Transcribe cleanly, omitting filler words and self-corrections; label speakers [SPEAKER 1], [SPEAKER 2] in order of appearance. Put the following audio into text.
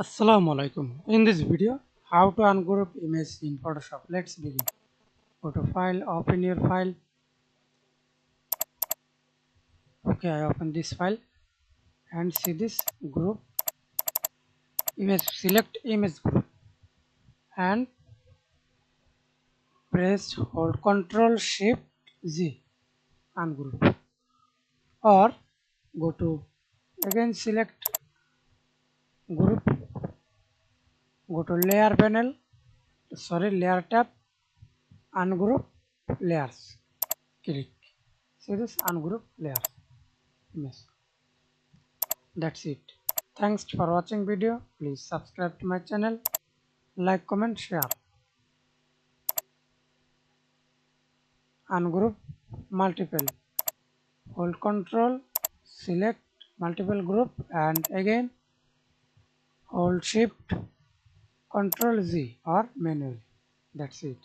[SPEAKER 1] Assalamu Walaikum. In this video, how to ungroup image in Photoshop. Let's begin. Go to file, open your file. Okay, I open this file and see this group image. Select image group and press hold Ctrl Shift Z ungroup, or go to again select group, go to layer panel, layer tab, ungroup layers, click. See this ungroup layers image. That's it. Thanks for watching video. Please subscribe to my channel, like, comment, share. Ungroup multiple, hold Ctrl, select multiple group and again hold Shift Ctrl Z or manually. That's it.